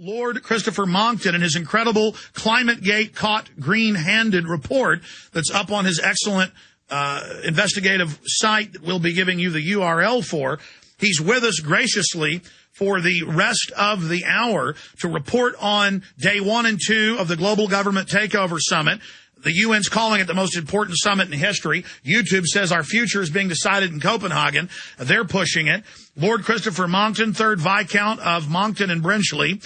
Lord Christopher Monckton in his incredible ClimateGate Caught Green-Handed report that's up on his excellent investigative site that we'll be giving you the URL for. He's with us graciously for the rest of the hour to report on day 1 and 2 of the Global Government Takeover Summit. The UN's calling it the most important summit in history. YouTube says our future is being decided in Copenhagen. They're pushing it. Lord Christopher Monckton, 3rd Viscount of Monckton of Brenchley,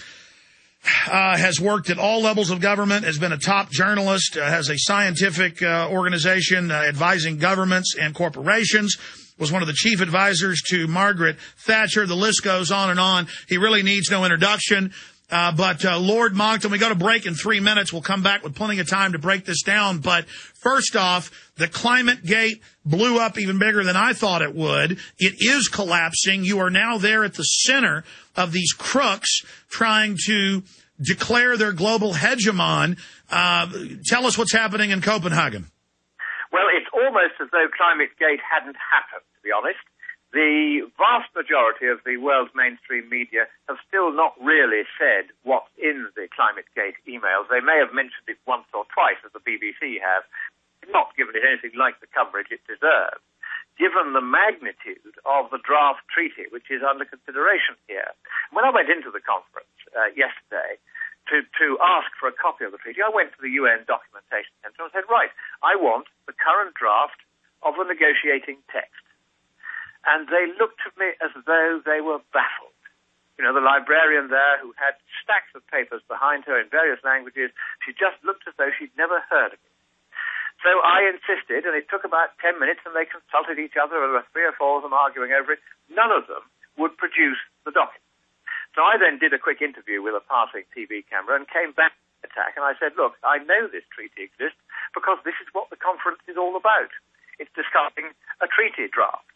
has worked at all levels of government, has been a top journalist, has a scientific organization advising governments and corporations, was one of the chief advisors to Margaret Thatcher. The list goes on and on. He really needs no introduction. But Lord Monckton, we go to break in 3 minutes. We'll come back with plenty of time to break this down. But first off, the ClimateGate blew up even bigger than I thought it would. It is collapsing. You are now there at the center of these crooks trying to declare their global hegemon. Tell us what's happening in Copenhagen. Well, it's almost as though ClimateGate hadn't happened, to be honest. The vast majority of the world's mainstream media have still not really said what's in the ClimateGate emails. They may have mentioned it once or twice, as the BBC have, not given it anything like the coverage it deserves, given the magnitude of the draft treaty which is under consideration here. When I went into the conference yesterday to ask for a copy of the treaty, I went to the UN Documentation Centre and said, right, I want the current draft of the negotiating text. And they looked at me as though they were baffled. You know, the librarian there who had stacks of papers behind her in various languages, she just looked as though she'd never heard of it. So I insisted, and it took about 10 minutes, and they consulted each other. There were 3 or 4 of them arguing over it. None of them would produce the document. So I then did a quick interview with a passing TV camera and came back to the attack, and I said, look, I know this treaty exists because this is what the conference is all about. It's discussing a treaty draft.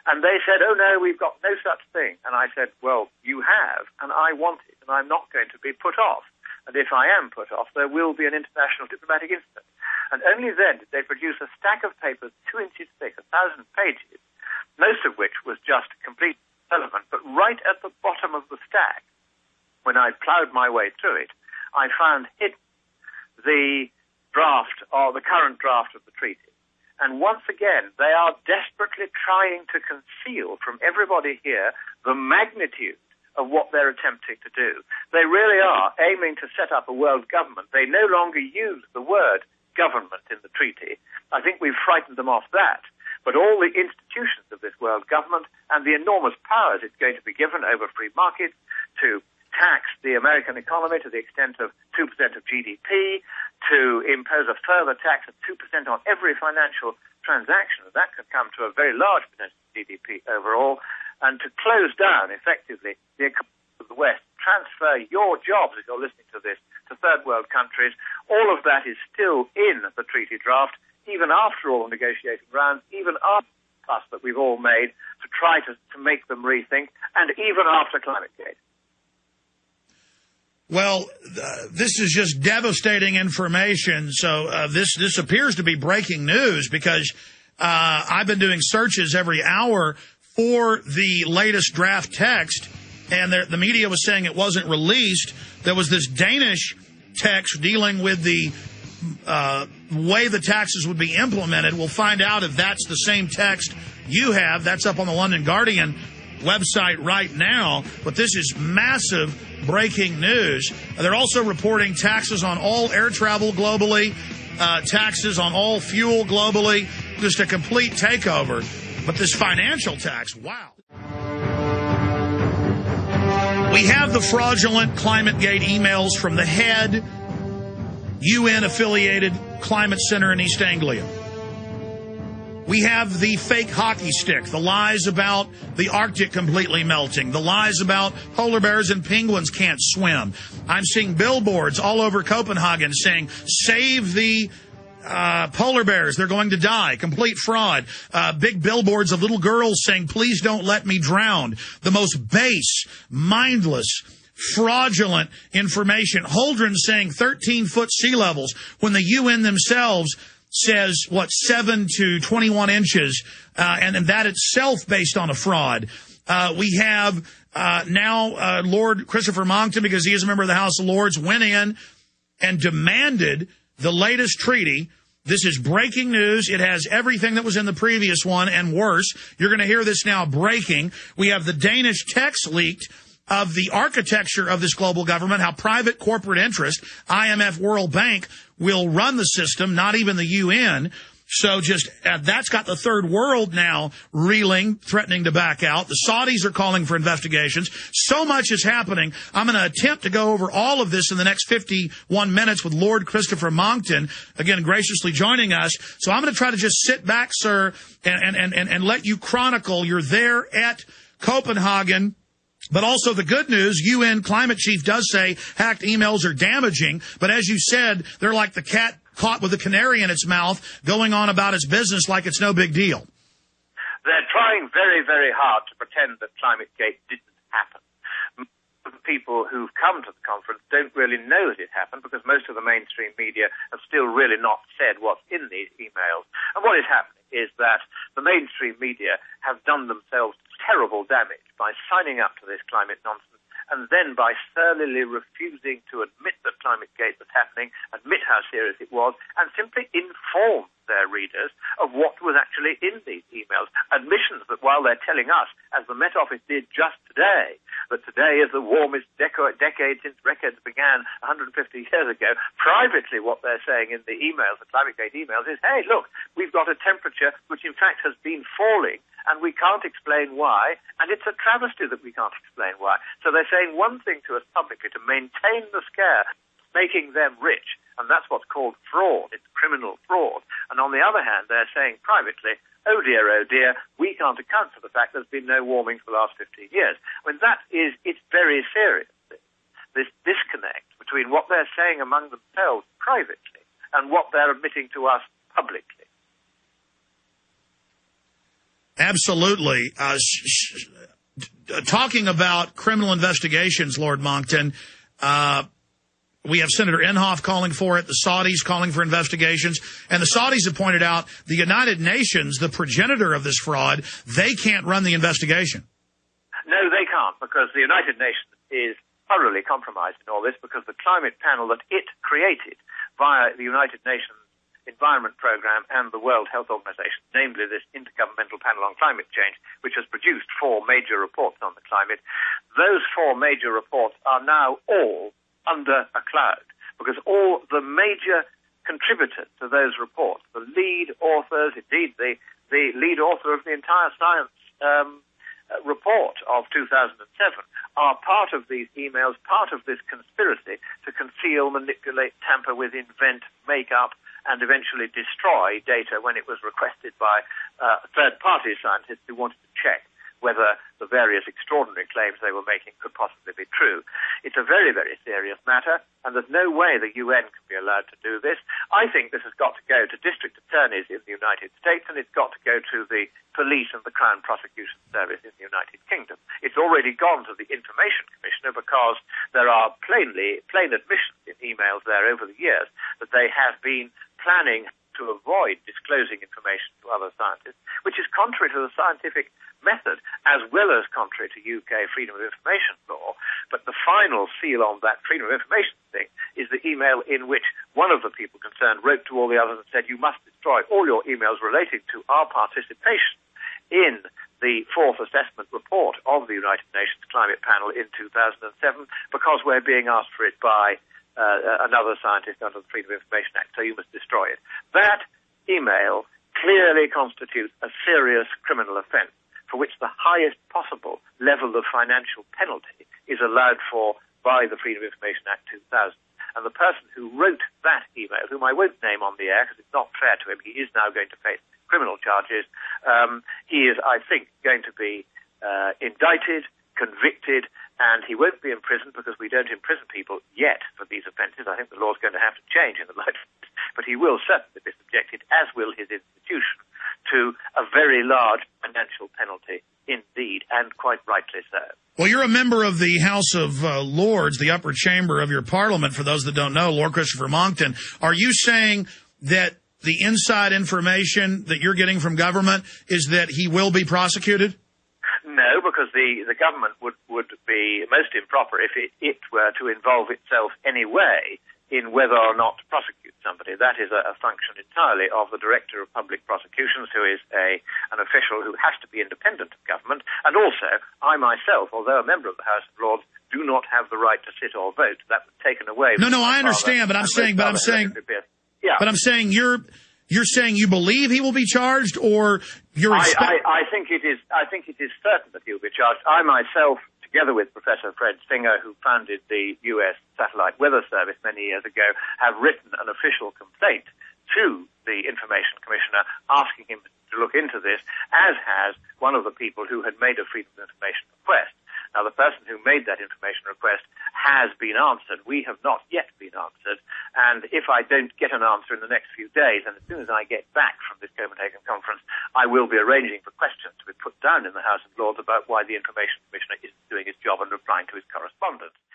And they said, oh, no, we've got no such thing. And I said, well, you have, and I want it, and I'm not going to be put off. And if I am put off, there will be an international diplomatic incident. And only then did they produce a stack of papers 2 inches thick, 1,000 pages, most of which was just complete irrelevant. But right at the bottom of the stack, when I ploughed my way through it, I found hidden the draft, or the current draft of the treaty. And once again, they are desperately trying to conceal from everybody here the magnitude of what they're attempting to do. They really are aiming to set up a world government. They no longer use the word government in the treaty. I think we've frightened them off that. But all the institutions of this world government and the enormous powers it's going to be given over free markets to tax the American economy to the extent of 2% of GDP, to impose a further tax of 2% on every financial transaction, and that could come to a very large percentage of GDP overall, and to close down, effectively, the economy of the West, transfer your jobs, if you're listening to this, to third world countries. All of that is still in the treaty draft, even after all the negotiating rounds, even after the fuss that we've all made to try to make them rethink, and even after ClimateGate. Well, this is just devastating information. So this appears to be breaking news because I've been doing searches every hour for the latest draft text, and the media was saying it wasn't released. There was this Danish text dealing with the way the taxes would be implemented. We'll find out if that's the same text you have. That's up on the London Guardian website right now. But this is massive breaking news. They're also reporting taxes on all air travel globally, taxes on all fuel globally, just a complete takeover. But this financial tax, wow. We have the fraudulent ClimateGate emails from the head UN-affiliated climate center in East Anglia. We have the fake hockey stick, the lies about the Arctic completely melting, the lies about polar bears and penguins can't swim. I'm seeing billboards all over Copenhagen saying, save the polar bears, they're going to die. Complete fraud. Big billboards of little girls saying, please don't let me drown. The most base, mindless, fraudulent information. Holdren saying 13-foot sea levels when the UN themselves says, 7 to 21 inches, and that itself based on a fraud. We have Now, Lord Christopher Monckton, because he is a member of the House of Lords, went in and demanded the latest treaty. This is breaking news. It has everything that was in the previous one and worse. You're going to hear this now breaking. We have the Danish text leaked of the architecture of this global government, how private corporate interest, IMF, World Bank, will run the system, not even the UN. So just that's got the third world now reeling, threatening to back out. The Saudis are calling for investigations. So much is happening. I'm going to attempt to go over all of this in the next 51 minutes with Lord Christopher Monckton, again, graciously joining us. So I'm going to try to just sit back, sir, and let you chronicle. You're there at Copenhagen. But also the good news, UN climate chief does say hacked emails are damaging. But as you said, they're like the cat caught with a canary in its mouth, going on about its business like it's no big deal. They're trying very, very hard to pretend that ClimateGate didn't happen. People who've come to the conference don't really know that it happened because most of the mainstream media have still really not said what's in these emails. And what is happening is that the mainstream media have done themselves terrible damage by signing up to this climate nonsense and then by surlily refusing to admit that ClimateGate was happening, admit how serious it was, and simply inform their readers of what was actually in these emails. Admissions that while they're telling us, as the Met Office did just today, that today is the warmest decade since records began 150 years ago, privately what they're saying in the emails, the ClimateGate emails, is, hey, look, we've got a temperature which in fact has been falling, and we can't explain why, and it's a travesty that we can't explain why. So they're saying one thing to us publicly to maintain the scare, making them rich, and that's what's called fraud. It's criminal fraud. And on the other hand, they're saying privately, oh dear, we can't account for the fact there's been no warming for the last 15 years. I mean, it's very serious, this disconnect between what they're saying among themselves privately and what they're admitting to us publicly. Absolutely. Talking about criminal investigations, Lord Monckton, we have Senator Inhofe calling for it, the Saudis calling for investigations, and the Saudis have pointed out the United Nations, the progenitor of this fraud, they can't run the investigation. No, they can't, because the United Nations is thoroughly compromised in all this, because the climate panel that it created via the United Nations Environment Programme and the World Health Organization, namely this Intergovernmental Panel on Climate Change, which has produced 4 major reports on the climate, those 4 major reports are now all under a cloud, because all the major contributors to those reports, the lead authors, indeed the lead author of the entire science report of 2007, are part of these emails, part of this conspiracy to conceal, manipulate, tamper with, invent, make up, and eventually destroy data when it was requested by third-party scientists who wanted to check whether the various extraordinary claims they were making could possibly be true. It's a very, very serious matter, and there's no way the UN can be allowed to do this. I think this has got to go to district attorneys in the United States, and it's got to go to the police and the Crown Prosecution Service in the United Kingdom. It's already gone to the Information Commissioner because there are plain admissions in emails there over the years that they have been planning to avoid disclosing information to other scientists, which is contrary to the scientific method, as well as contrary to UK freedom of information law. But the final seal on that freedom of information thing is the email in which one of the people concerned wrote to all the others and said, you must destroy all your emails relating to our participation in the 4th assessment report of the United Nations Climate Panel in 2007, because we're being asked for it by another scientist under the Freedom of Information Act, so you must destroy it. That email clearly constitutes a serious criminal offence for which the highest possible level of financial penalty is allowed for by the Freedom of Information Act 2000. And the person who wrote that email, whom I won't name on the air because it's not fair to him, he is now going to face criminal charges. He is, I think, going to be indicted, convicted, and he won't be imprisoned because we don't imprison people yet for these offences. I think the law's going to have to change in the light of this. But he will certainly be subjected, as will his institution, to a very large financial penalty indeed, and quite rightly so. Well, you're a member of the House of Lords, the upper chamber of your parliament, for those that don't know, Lord Christopher Monckton. Are you saying that the inside information that you're getting from government is that he will be prosecuted? No, because because the government would be most improper if it were to involve itself anyway in whether or not to prosecute somebody. That is a function entirely of the Director of Public Prosecutions, who is an official who has to be independent of government. And also, I myself, although a member of the House of Lords, do not have the right to sit or vote. That was taken away. No, I understand, but I'm saying you're saying you believe he will be charged, or you're I think it is certain that he will be charged. I myself, together with Professor Fred Singer, who founded the U.S. Satellite Weather Service many years ago, have written an official complaint to the Information Commissioner asking him to look into this, as has one of the people who had made a Freedom of Information request. Now, the person who made that information request has been answered. We have not yet been answered. And if I don't get an answer in the next few days, and as soon as I get back from this Copenhagen conference, I will be arranging for questions to be put down in the House of Lords about why the Information Commissioner isn't doing his job and replying to his correspondence.